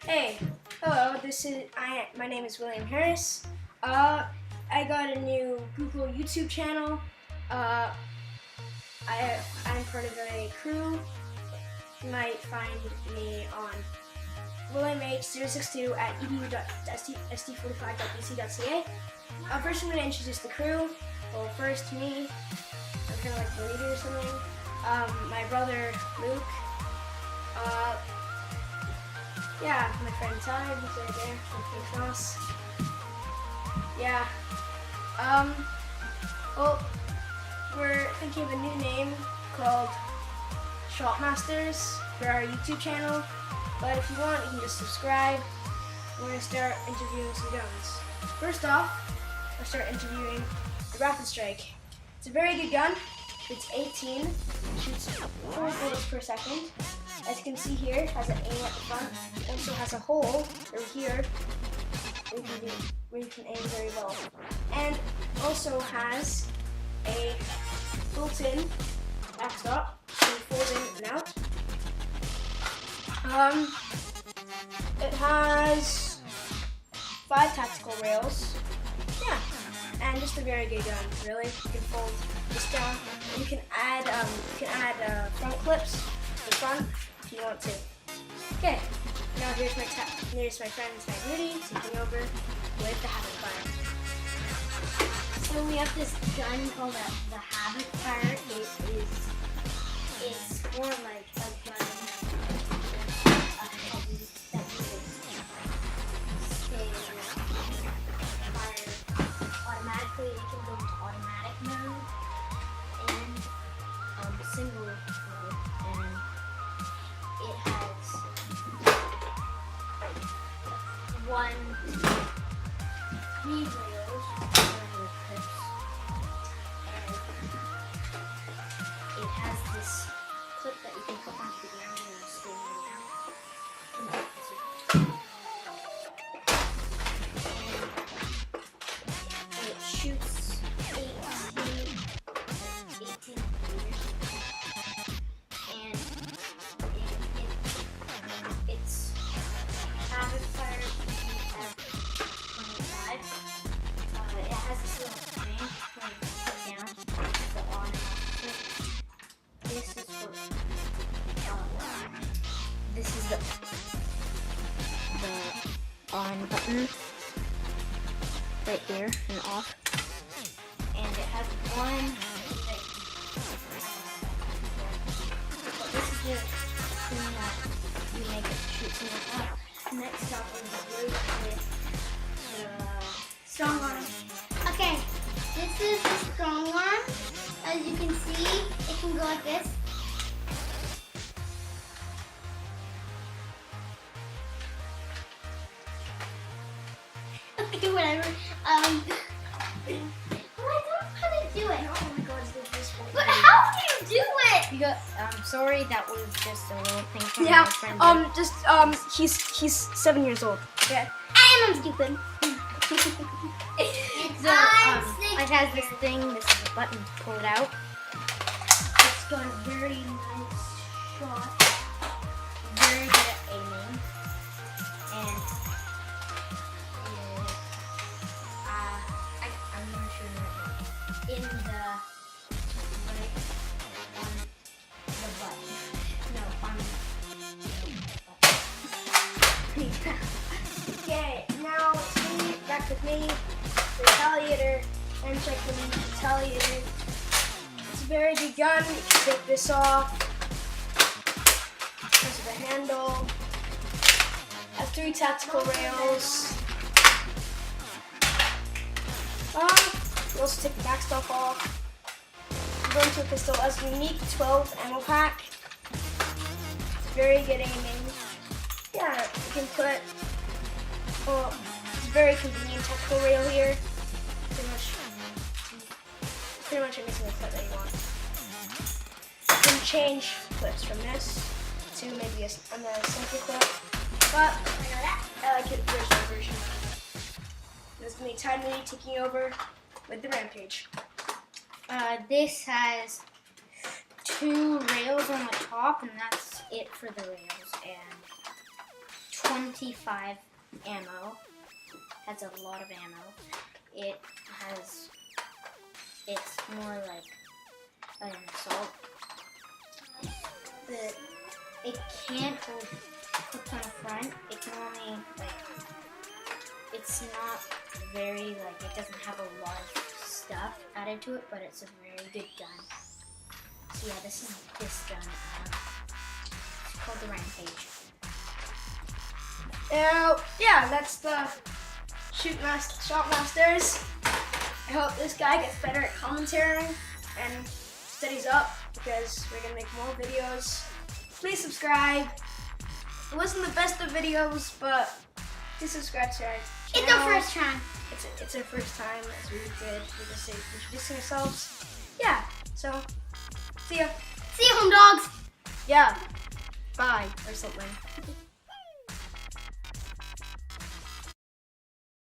Hey, hello. My name is William Harris. I got a new Google YouTube channel. I'm part of a crew. You might find me on williamh062 at edu.sd45.bc.ca. First, I'm going to introduce the crew. Well, first me. I'm kind of like the leader or something. My brother Luke. Yeah, my friend Ty, he's right there, from Pink Cross. Yeah. Well, we're thinking of a new name called Shopmasters for our YouTube channel. But if you want, you can just subscribe. We're going to start interviewing some guns. First off, I'll start interviewing the Rapid Strike. It's a very good gun. It's 18, shoots 4 bullets per second. As you can see here, it has an aim at the front. It also has a hole over here where you can aim very well. And also has a built-in backstop, so you fold in and out. It has 5 tactical rails. Yeah, and just a very good gun. Really, you can fold this down. You can add front clips to the front if you want to. Okay, now here's my friend Rudy taking over with the Habit Fire. So we have this gun called the Habit Fire. It's more like a gun that you would fire automatically. It can go into automatic mode and single mode, and it has 3 rails. It has this clip that you can put onto the ground and it'll stay down. And it shoots 18 meters. And it's Habit Fire F25. It has this little thing where you put down the on and off switch. This is for this is the on button right here and off, and it has one thing. This is the thing that you make it shoot something up. Next up is the blue with the strong arm. Okay, this is the strong arm. As you can see, it can go like this. Okay, whatever. But I don't know how to do it. Oh my god, it's this one. But how do you do it? You got, sorry, that was just a little thing from Yeah, my friend. he's 7 years old. Okay. And I'm stupid. So, it has this thing, this is a button to pull it out. It's got a very nice shot. Very good at aiming. And I'm not sure In the right on the button. no, on Okay, now it's me, back with me, the Retaliator, and check the Retaliator. It's a very good gun. You can take this off. This is the handle. Has 3 tactical rails. You also take the backstop off. Go into a pistol as a unique 12 ammo pack. It's very good aiming. Yeah, you can put. Well, it's a very convenient tactical rail here. Pretty much any single clip that you want. You can change clips from this to maybe a simple clip, but I like the original version. This is going to be Tide Moody taking over with the Rampage. this has 2 rails on the top, and that's it for the rails. And 25 ammo. Has a lot of ammo. It's more like an assault. It can't hold clips on the front. It can only it's not very it doesn't have a lot of stuff added to it, but it's a very good gun. So yeah, this is this gun. It's called the Rampage. Yeah, that's the Shot Masters. I hope this guy gets better at commentary and studies up because we're gonna make more videos. Please subscribe. It wasn't the best of videos, but please subscribe to our channel. It's our first time. It's our first time. It's really good. We're just introducing ourselves. Yeah. So, see ya. See you, home dogs. Yeah. Bye or something.